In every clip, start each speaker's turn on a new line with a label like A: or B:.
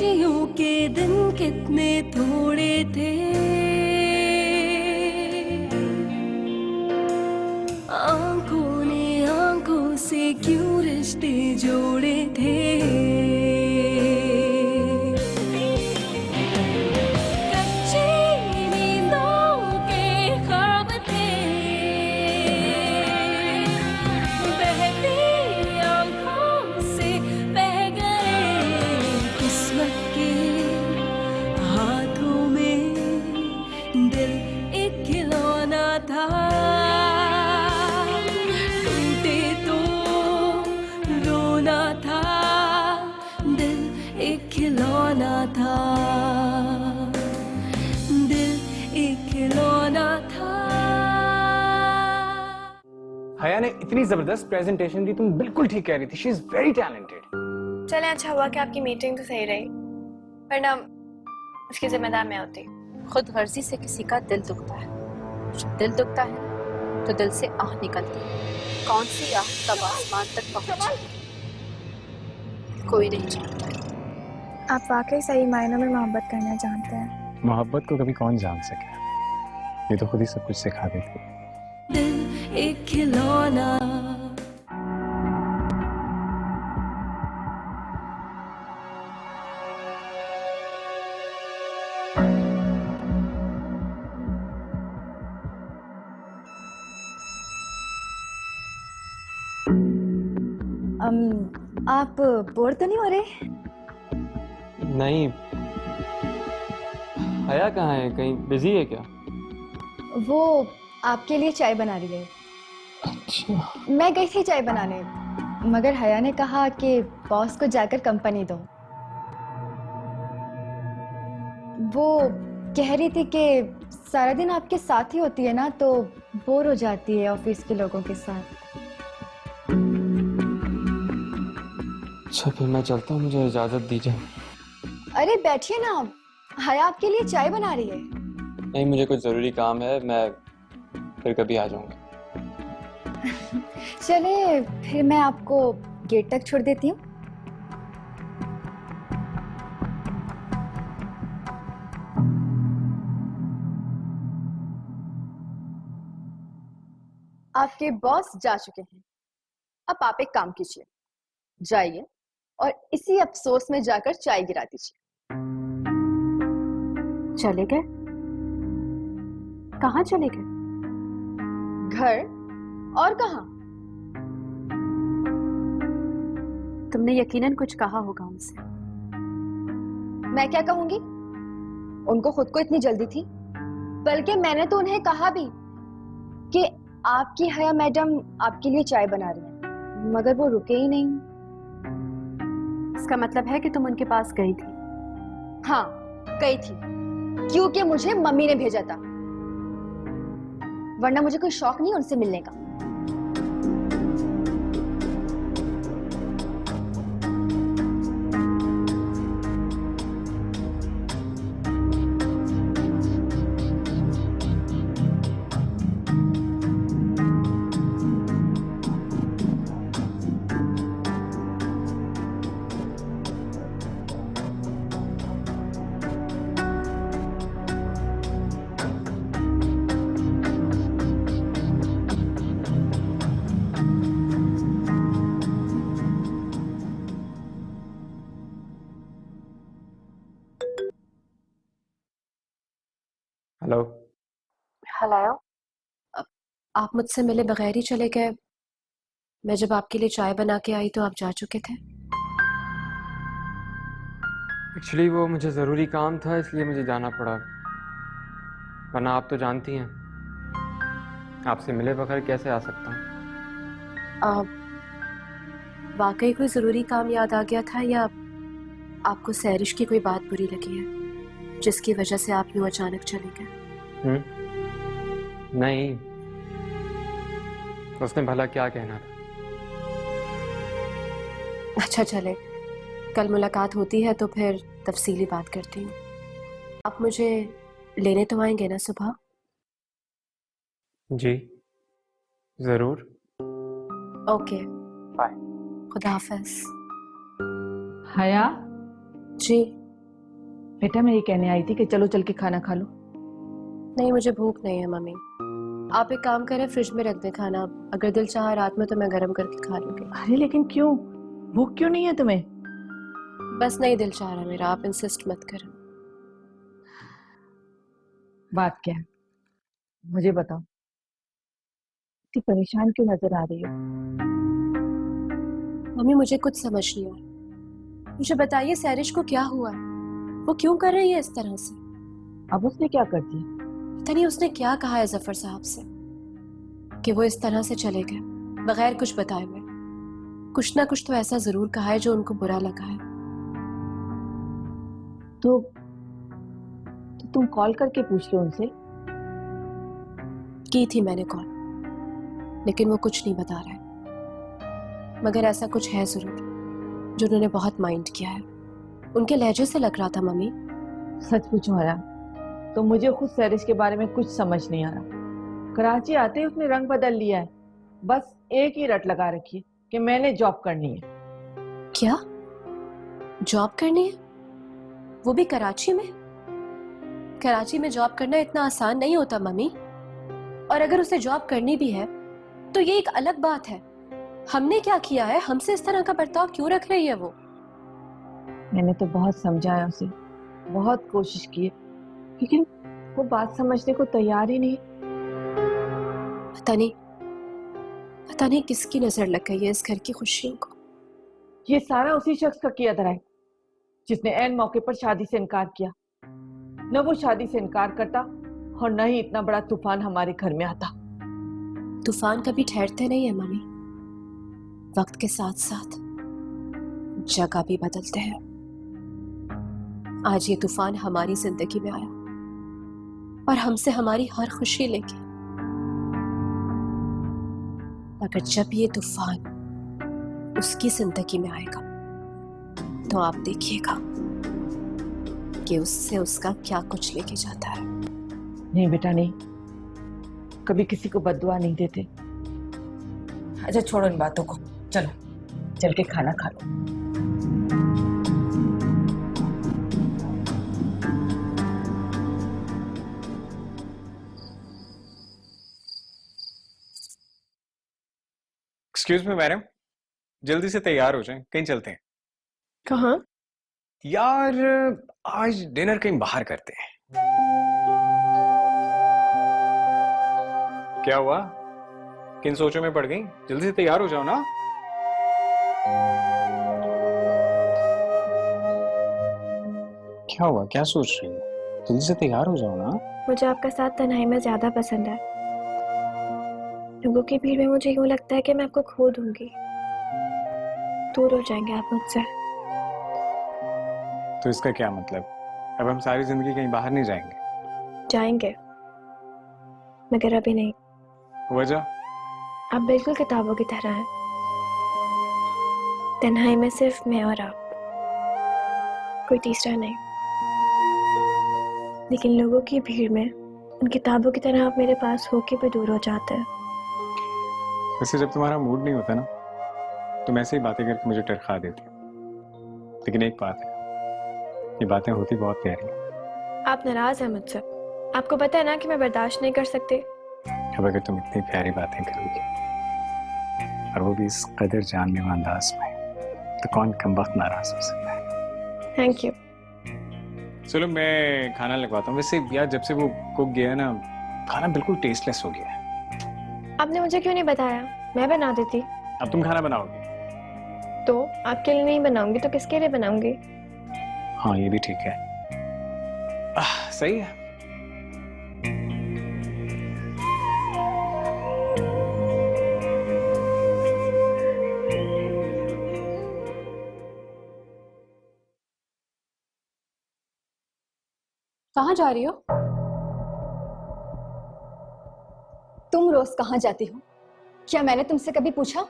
A: खुशियों के दिन कितने थोड़े थे, आंखों ने आंखों से क्यों रिश्ते जोड़े थे। कच्ची नींदों के ख्वाब थे, बहती आंखों से बह गए किस्मत के हाथों में। दिल एक खिलौना था, टूटे तो रोना था। दिल एक खिलौना था, दिल एक खिलौना था।
B: हया ने इतनी जबरदस्त प्रेजेंटेशन दी, तुम बिल्कुल ठीक कह रही थी। She is very talented.
C: चले, अच्छा हुआ कि आपकी मीटिंग तो सही रही, वरना उसकी जिम्मेदार मैं होती।
D: खुद गर्जी से किसी का दिल दुखता है, जब दिल दुखता है तो दिल से आह निकलती है। कौन सी आह तब आसमान तक पहुंची, कोई नहीं जानता।
C: आप वाकई सही मायनों में मोहब्बत करना जानते हैं।
B: मोहब्बत को कभी कौन जान सके, ये तो खुद ही सब कुछ सिखा देती है।
A: दिल एक खिलौना।
E: आप बोर तो नहीं हो रहे?
F: नहीं। हया कहाँ है, कहीं बिजी है क्या?
E: वो आपके लिए चाय बना रही है।
F: अच्छा।
E: मैं गई थी चाय बनाने, मगर हया ने कहा कि बॉस को जाकर कंपनी दो। वो कह रही थी कि सारा दिन आपके साथ ही होती है ना, तो बोर हो जाती है ऑफिस के लोगों के साथ।
F: अच्छा, फिर मैं चलता हूँ, मुझे इजाजत दीजिए।
E: अरे बैठिए ना, हया आपके लिए चाय बना रही है।
F: नहीं, मुझे कुछ जरूरी काम है, मैं फिर कभी आ जाऊंगा।
E: चले, फिर मैं आपको गेट तक छोड़ देती हूँ। आपके बॉस जा चुके हैं, अब आप एक काम कीजिए, जाइए और इसी अफसोस में जाकर चाय गिरा दीजिए।
D: चले गए? कहाँ चले गए?
E: घर और कहाँ?
D: तुमने यकीनन कुछ कहा होगा उनसे।
E: मैं क्या कहूंगी, उनको खुद को इतनी जल्दी थी। बल्कि मैंने तो उन्हें कहा भी कि आपकी हया मैडम आपके लिए चाय बना रही है, मगर वो रुके ही नहीं।
D: इसका मतलब है कि तुम उनके पास गई थी?
E: हाँ, गई थी, क्योंकि मुझे मम्मी ने भेजा था, वरना मुझे कोई शौक नहीं उनसे मिलने का।
F: हेलो।
D: हेलो। आप मुझसे मिले बगैर ही चले गए। मैं जब आपके लिए चाय बना के आई तो आप जा चुके थे।
F: एक्चुअली वो मुझे ज़रूरी काम था, इसलिए मुझे जाना पड़ा, वरना आप तो जानती हैं, आपसे मिले बगैर कैसे आ सकता हूँ।
D: वाकई कोई ज़रूरी काम याद आ गया था, या आपको सैरिश की कोई बात बुरी लगी है जिसकी वजह से आप यूँ अचानक चले गए?
F: नहीं, उसने भला क्या कहना था।
D: अच्छा चले, कल मुलाकात होती है तो फिर तफसीली बात करती हूँ। आप मुझे लेने तो आएंगे ना सुबह?
F: जी जरूर।
D: Okay,
F: bye.
D: खुदा हाफिज।
G: हया,
D: जी।
G: बेटा मैं ये कहने आई थी कि चलो चल के खाना खा लो।
D: नहीं, मुझे भूख नहीं है मम्मी। आप एक काम करें, फ्रिज में रख दें खाना। अगर दिल चाहा रात में तो मैं गर्म करके खा लूंगी।
G: अरे लेकिन क्यों, भूख क्यों नहीं है तुम्हें?
D: बस नहीं दिल चाह रहा मेरा, आप इंसिस्ट मत करें।
G: बात क्या है मुझे बताओ, इतनी परेशान क्यों नजर आ रही हो?
D: मम्मी मुझे कुछ समझ नहीं आ रहा। मुझे बताइए सैरिश को क्या हुआ है? वो क्यों कर रही है इस तरह से?
G: अब उसने क्या कर दिया?
D: पता नहीं उसने क्या कहा है जफर साहब से कि वो इस तरह से चले गए बगैर कुछ बताए हुए। कुछ ना कुछ तो ऐसा जरूर कहा है जो उनको बुरा लगा है।
G: तो तुम कॉल करके पूछ लो उनसे।
D: की थी मैंने कॉल, लेकिन वो कुछ नहीं बता रहा है। मगर ऐसा कुछ है जरूर जो उन्होंने बहुत माइंड किया है। उनके लहजे से लग रहा था मम्मी।
G: सच पूछो हया तो मुझे खुद सैरिश के बारे में कुछ समझ नहीं आ रहा। कराची आते ही उसने रंग बदल लिया है। बस एक ही रट लगा रखी है कि मैंने जॉब करनी है।
D: क्या जॉब करनी है? वो भी कराची में? कराची में जॉब करना इतना आसान नहीं होता मम्मी। और अगर उसे जॉब करनी भी है तो ये एक अलग बात है। हमने क्या किया है? हमसे इस तरह का बर्ताव क्यों रख रही है वो?
G: मैंने तो बहुत समझाया उसे, बहुत कोशिश की, लेकिन वो बात समझने को तैयार ही नहीं।
D: पता नहीं किसकी नजर लग गई है इस घर की खुशियों को।
G: ये सारा उसी शख्स का किया धरा है जिसने ऐन मौके पर शादी से इनकार किया। न वो शादी से इनकार करता और न ही इतना बड़ा तूफान हमारे घर में आता।
D: तूफान कभी ठहरते नहीं है मम्मी। वक्त के साथ साथ जगह भी बदलते हैं। आज ये तूफान हमारी जिंदगी में आया और हमसे हमारी हर खुशी लेके। मगर जब ये तूफान उसकी जिंदगी में आएगा तो आप देखिएगा कि उससे उसका क्या कुछ लेके जाता है।
G: नहीं बेटा नहीं, कभी किसी को बद्दुआ नहीं देते। अच्छा छोड़ो इन बातों को, चलो चल के खाना खा लो।
B: एक्सक्यूज मी मैडम, जल्दी से तैयार हो जाएं, कहीं चलते हैं।
C: कहाँ?
B: यार आज डिनर कहीं बाहर करते हैं। क्या हुआ, किन सोचों में पड़ गई? जल्दी से तैयार हो जाओ ना। क्या हुआ, क्या सोच रही हो? जल्दी से तैयार हो जाओ ना।
C: मुझे आपका साथ तन्हाई में ज्यादा पसंद है। लोगों की भीड़ में मुझे यूं लगता है कि मैं आपको खो दूंगी। दूर हो जाएंगे आप मुझसे।
B: तो इसका क्या मतलब? अब हम सारी जिंदगी कहीं बाहर नहीं जाएंगे?
C: जाएंगे, मगर अभी नहीं।
B: वजह?
C: आप बिल्कुल किताबों की तरह हैं। तन्हाई में सिर्फ मैं और आप, कोई तीसरा नहीं। लेकिन लोगों की भीड़ में उन किताबों की तरह आप मेरे पास होके भी दूर हो जाते हैं।
B: वैसे जब तुम्हारा मूड नहीं होता ना, तुम ऐसे ही बातें करके मुझे टरखा देती हो। लेकिन एक बात है, ये बातें होती बहुत प्यारी हैं।
C: आप नाराज हैं मुझसे। आपको पता है ना कि मैं बर्दाश्त नहीं कर सकती।
B: अब अगर तुम इतनी प्यारी बातें करोगी और वो भी इस कदर जानलेवा अंदाज में, तो कौन कमबख्त नाराज हो सकता है?
C: Thank you.
B: चलो मैं खाना लगवाता हूँ। वैसे यार जब से वो कुक गया ना, खाना बिल्कुल टेस्टलेस हो गया है।
C: आपने मुझे क्यों नहीं बताया? मैं बना देती।
B: अब तुम खाना बनाओगे?
C: तो आपके लिए नहीं बनाऊंगी तो किसके लिए बनाऊंगी?
B: हाँ ये भी ठीक है। सही है।
D: कहाँ जा रही हो?
E: तुम रोज कहाँ जाती हो? क्या मैंने तुमसे कभी पूछा?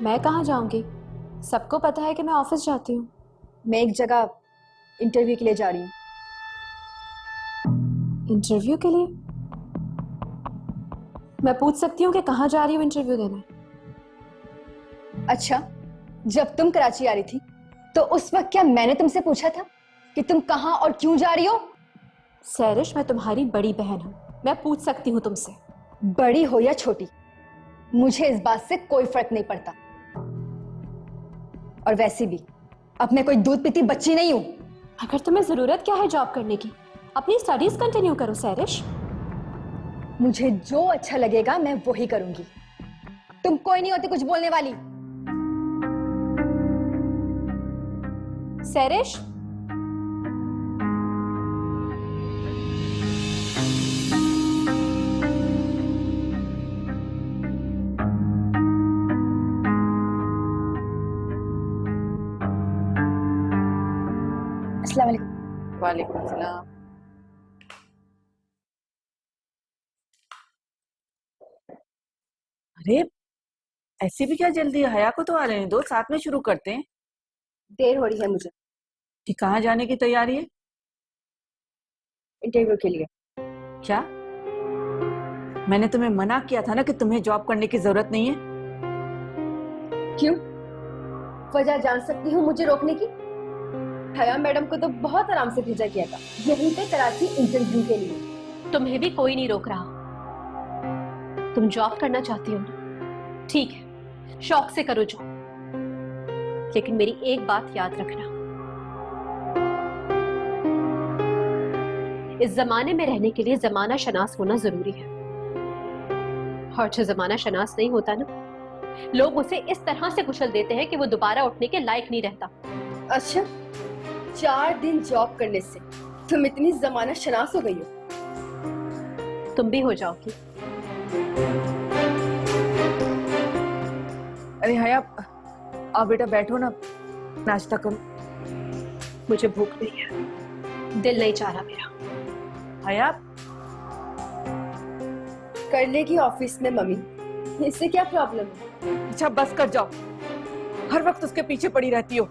D: मैं कहाँ जाऊंगी? सबको पता है कि मैं ऑफिस जाती हूँ।
E: मैं एक जगह इंटरव्यू के लिए जा रही हूँ।
D: इंटरव्यू के लिए? मैं पूछ सकती हूँ कि कहाँ जा रही हूँ इंटरव्यू देने?
E: अच्छा, जब तुम कराची आ रही थी तो उस वक्त क्या मैंने तुमसे पूछा था कि तुम कहाँ और क्यों जा रही हो?
D: सैरिश, मैं तुम्हारी बड़ी बहन हूँ, मैं पूछ सकती हूँ तुमसे।
E: बड़ी हो या छोटी, मुझे इस बात से कोई फर्क नहीं पड़ता। और वैसे भी अब मैं कोई दूध पीती बच्ची नहीं हूं।
D: अगर तुम्हें जरूरत क्या है जॉब करने की, अपनी स्टडीज कंटिन्यू करो सैरिश।
E: मुझे जो अच्छा लगेगा मैं वही करूंगी। तुम कोई नहीं होती कुछ बोलने वाली।
D: सैरिश,
E: अस्सलाम वालेकुम।
G: वालेकुम सलाम। अरे ऐसी भी क्या जल्दी है? हया को तो आ रहे हैं, दो साथ में शुरू करते हैं।
E: देर हो रही है मुझे
G: कि कहाँ जाने की तैयारी है?
E: इंटरव्यू के लिए।
G: क्या मैंने तुम्हें मना किया था ना कि तुम्हें जॉब करने की जरूरत नहीं है?
E: क्यों? वजह जान सकती हूँ मुझे रोकने की? हया मैडम को तो बहुत आराम से भेजा गया था यहीं पे कराची इंटरव्यू के लिए।
D: तुम्हें भी कोई नहीं रोक रहा। तुम जॉब करना चाहती हो ना, ठीक है, शौक से करो जॉब, लेकिन मेरी एक बात याद रखना, इस जमाने में रहने के लिए जमाना शनास होना जरूरी है। और जो जमाना शनास नहीं होता ना, लोग उसे इस तरह से कुचल देते हैं कि वो दोबारा उठने के लायक नहीं रहता।
E: अच्छा, 4 दिन जॉब करने से तुम इतनी जमाना शनास हो गई हो?
D: तुम भी हो जाओगी।
G: अरे हया, आओ बेटा बैठो ना, नाश्ता करो।
D: मुझे भूख नहीं है, दिल नहीं चाह रहा मेरा।
G: हया,
E: कर लेगी ऑफिस में मम्मी, इससे क्या प्रॉब्लम है?
G: अच्छा बस कर जाओ, हर वक्त उसके पीछे पड़ी रहती हो।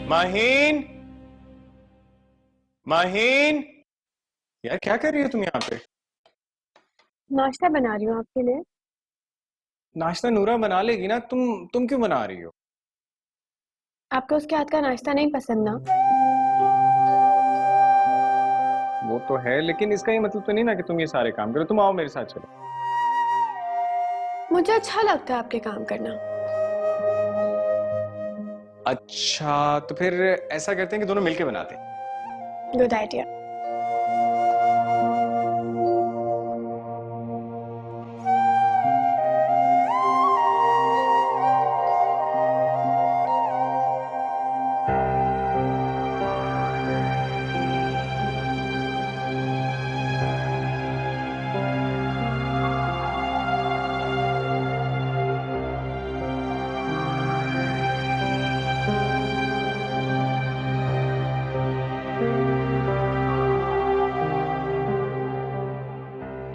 B: माहीन, माहीन, यार क्या कर रही हो तुम यहाँ पे?
C: नाश्ता बना रही हूँ आपके लिए।
B: नाश्ता नूरा बना लेगी ना, तुम क्यों बना रही हो?
C: आपको उसके हाथ का नाश्ता नहीं पसंद ना?
B: वो तो है, लेकिन इसका ये मतलब तो नहीं ना कि तुम ये सारे काम करो। तुम आओ मेरे साथ चलो।
C: मुझे अच्छा लगता है आपके काम करना।
B: अच्छा, तो फिर ऐसा करते हैं कि दोनों मिलके बनाते हैं।
C: Good idea.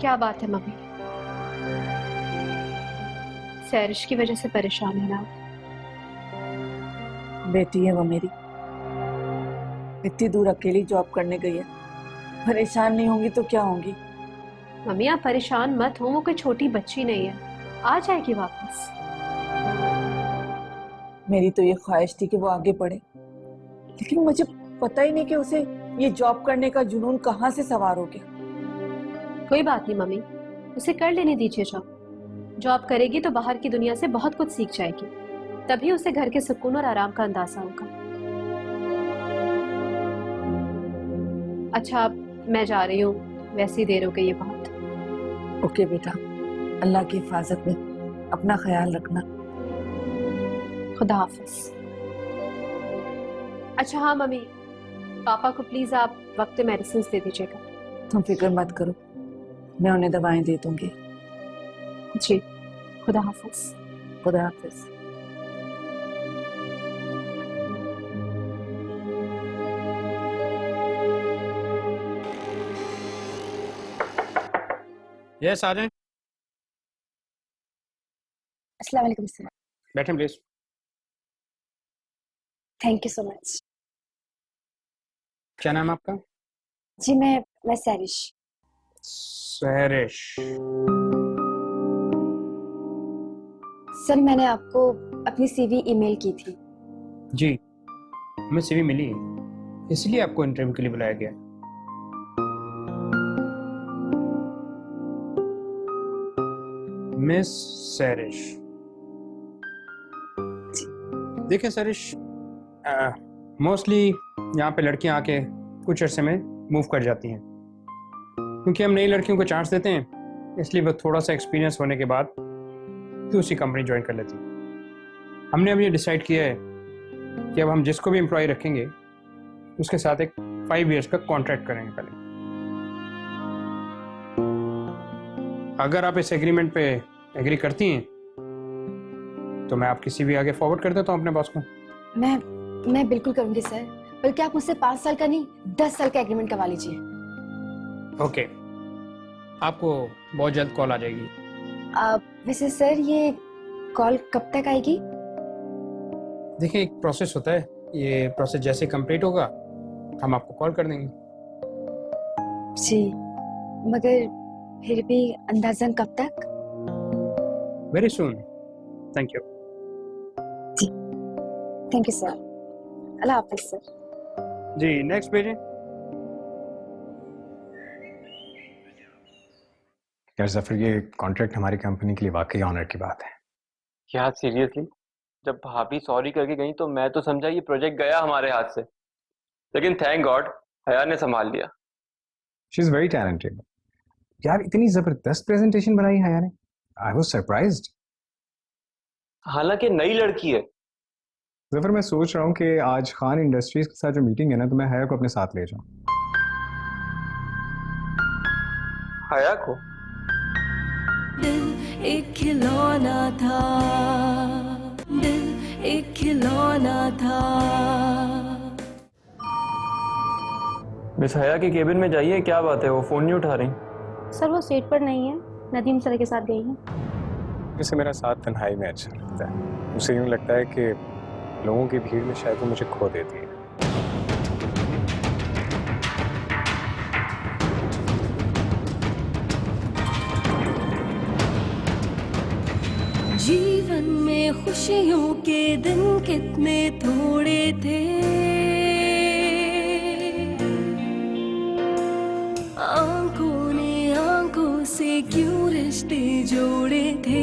D: क्या बात है मम्मी, सैरिश की वजह से परेशान है ना?
G: बेटी है वो मेरी, इतनी दूर अकेली जॉब करने गई है, परेशान नहीं होंगी तो क्या होंगी?
D: मम्मी आप परेशान मत हो, वो कोई छोटी बच्ची नहीं है, आ जाएगी वापस।
G: मेरी तो ये ख्वाहिश थी कि वो आगे बढ़े, लेकिन मुझे पता ही नहीं कि उसे ये जॉब करने का जुनून कहाँ से सवार हो गया।
D: कोई बात नहीं मम्मी, उसे कर लेने दीजिए जॉब, जॉब करेगी तो बाहर की दुनिया से बहुत कुछ सीख जाएगी, तभी उसे घर के सुकून और आराम का अंदाजा होगा। अच्छा, अब मैं जा रही हूँ, वैसे ही देर हो गई है बहुत।
G: ओके बेटा, अल्लाह की हिफाजत में, अपना ख्याल रखना।
D: खुदा हाफिज। अच्छा हाँ मम्मी, पापा को प्लीज आप वक्त पे मेडिसिन दे दीजिएगा।
G: तुम फिक्र मत करो, मैं उन्हें दवाएं दे दूंगी।
D: जी, खुदा हाफिज।
G: खुदा हाफिज।
H: यस, आ जाएं।
E: अस्सलाम वालेकुम सर।
H: बैठें please.
E: Thank you so much.
H: क्या नाम है आपका?
E: जी मैं सैरिश।
H: सहरिश।
E: सर मैंने आपको अपनी सीवी ईमेल की थी।
H: जी, हमें सीवी मिली है, इसलिए आपको इंटरव्यू के लिए बुलाया गया। मिस सहरिश, देखिए सहरिश, मोस्टली यहाँ पे लड़कियाँ आके कुछ अरसे में मूव कर जाती हैं, क्योंकि हम नई लड़कियों को चांस देते हैं, इसलिए वो थोड़ा सा एक्सपीरियंस होने के बाद दूसरी कंपनी ज्वाइन कर लेती हैं। हमने अब ये डिसाइड किया है कि अब हम जिसको भी एम्प्लॉय रखेंगे उसके साथ एक 5 years का कॉन्ट्रैक्ट करेंगे पहले। अगर आप इस एग्रीमेंट पे एग्री करती हैं तो मैं आपकी सीवी आगे फॉरवर्ड कर देता हूँ अपने बॉस को।
E: मैं बिल्कुल करूंगी सर, बल्कि आप मुझसे 5 साल का नहीं 10 साल का एग्रीमेंट करवा लीजिए।
H: ओके, आपको बहुत जल्द कॉल आ जाएगी।
E: वैसे सर ये कॉल कब तक आएगी?
H: देखिए, एक प्रोसेस होता है, ये प्रोसेस जैसे कंप्लीट होगा हम आपको कॉल कर देंगे।
E: जी, मगर फिर भी अंदाजन कब तक?
H: Very soon. Thank you.
E: Thank you sir. अल्लाह हाफिज सर।
H: जी, नेक्स्ट भेजें।
B: यार जफर, ये कॉन्ट्रैक्ट हमारी कंपनी के लिए वाकई ऑनर की बात है।
F: क्या सीरियसली? जब भाभी सॉरी करके गई तो मैं तो समझा ये प्रोजेक्ट गया हमारे हाथ से, लेकिन थैंक गॉड हया ने संभाल लिया।
B: She is very talented. यार इतनी जबरदस्त प्रेजेंटेशन बनाई हया ने, आई वाज सरप्राइज्ड।
F: हालांकि नई लड़की है।
B: जफर, मैं सोच रहा हूँ कि आज खान इंडस्ट्रीज के साथ जो मीटिंग है ना, तो मैं हया को अपने साथ ले जाऊँ।
F: हया को?
A: दिल एक खिलौना था, दिल एक खिलौना था।
F: मिस हया के केबिन में जाइए, क्या बात है, वो फोन नहीं उठा रही?
C: सर वो सीट पर नहीं है, नदीम सर के साथ गई है।
B: वैसे मेरा साथ तन्हाई में अच्छा लगता है, उसे यूँ लगता है कि लोगों की भीड़ में शायद वो मुझे खो देती है।
A: जीवन में खुशियों के दिन कितने थोड़े थे, आंखों ने आंखों से क्यों रिश्ते जोड़े थे।